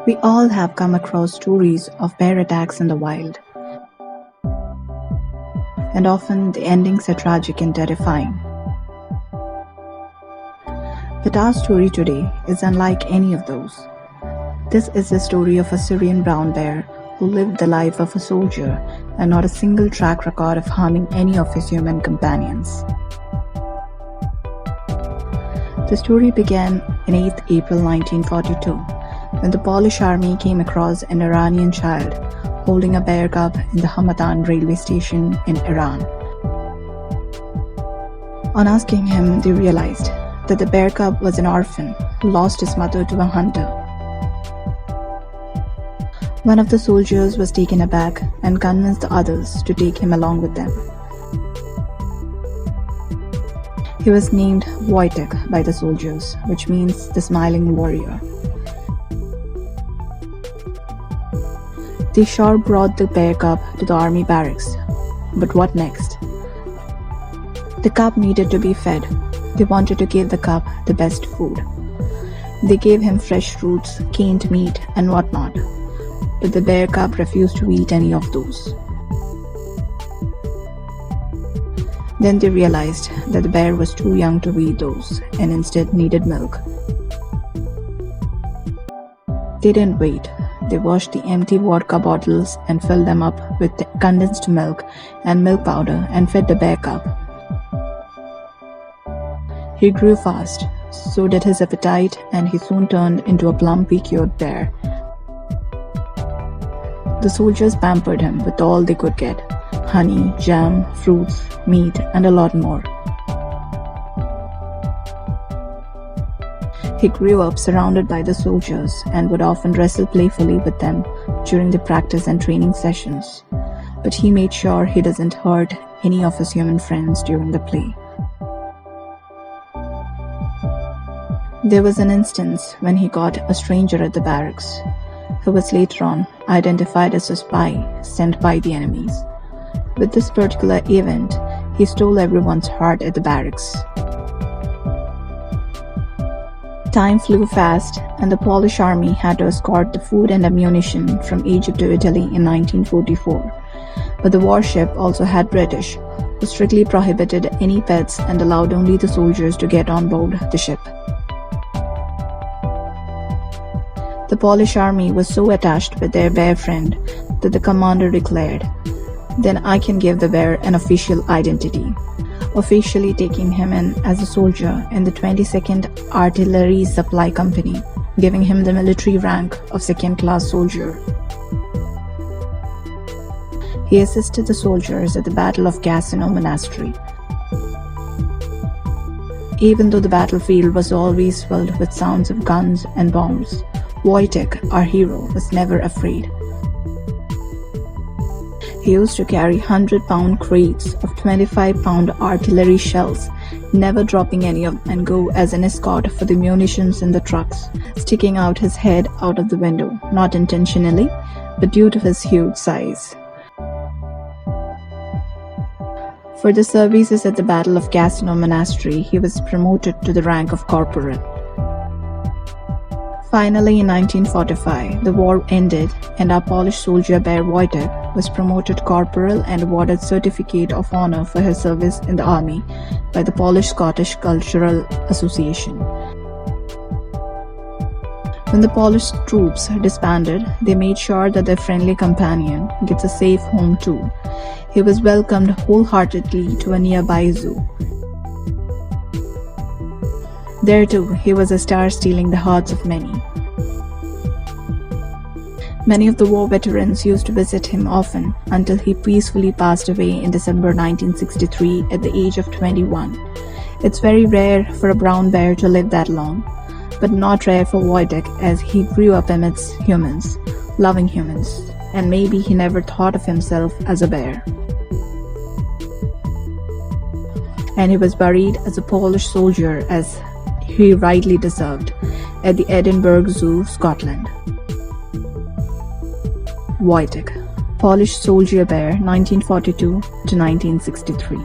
We all have come across stories of bear attacks in the wild, and often the endings are tragic and terrifying. But our story today is unlike any of those. This is the story of a Syrian brown bear who lived the life of a soldier and not a single track record of harming any of his human companions. The story began in 8th April 1942 when the Polish army came across an Iranian child holding a bear cub in the Hamadan railway station in Iran. On asking him, they realized that the bear cub was an orphan who lost his mother to a hunter. One of the soldiers was taken aback and convinced the others to take him along with them. He was named Wojtek by the soldiers, which means the smiling warrior. They sure brought the bear cub to the army barracks. But what next? The cub needed to be fed. They wanted to give the cub the best food. They gave him fresh fruits, canned meat, and whatnot. But the bear cub refused to eat any of those. Then they realized that the bear was too young to eat those and instead needed milk. They didn't wait. They washed the empty vodka bottles and filled them up with condensed milk and milk powder and fed the bear cub. He grew fast, so did his appetite, and he soon turned into a plumpy, cute bear. The soldiers pampered him with all they could get: honey, jam, fruits, meat, and a lot more. He grew up surrounded by the soldiers and would often wrestle playfully with them during the practice and training sessions. But he made sure he doesn't hurt any of his human friends during the play. There was an instance when he caught a stranger at the barracks, who was later on identified as a spy sent by the enemies. With this particular event, he stole everyone's heart at the barracks. Time flew fast, and the Polish army had to escort the food and ammunition from Egypt to Italy in 1944. But the warship also had British, who strictly prohibited any pets and allowed only the soldiers to get on board the ship. The Polish army was so attached with their bear friend that the commander declared, "Then I can give the bear an official identity," officially taking him in as a soldier in the 22nd Artillery Supply Company, giving him the military rank of second-class soldier. He assisted the soldiers at the Battle of Cassino Monastery. Even though the battlefield was always filled with sounds of guns and bombs, Wojtek, our hero, was never afraid. He used to carry 100-pound crates of 25-pound artillery shells, never dropping any of them, and go as an escort for the munitions in the trucks, sticking out his head out of the window, not intentionally, but due to his huge size. For the services at the Battle of Cassino Monastery, he was promoted to the rank of corporal. Finally, in 1945, the war ended and our Polish soldier bear Wojtek was promoted corporal and awarded Certificate of Honor for his service in the army by the Polish-Scottish Cultural Association. When the Polish troops disbanded, they made sure that their friendly companion gets a safe home too. He was welcomed wholeheartedly to a nearby zoo. There too, he was a star, stealing the hearts of many. Many of the war veterans used to visit him often until he peacefully passed away in December 1963 at the age of 21. It's very rare for a brown bear to live that long, but not rare for Wojtek, as he grew up amidst humans, loving humans, and maybe he never thought of himself as a bear. And he was buried as a Polish soldier, as he rightly deserved, at the Edinburgh Zoo, Scotland. Wojtek, Polish Soldier Bear, 1942 to 1963.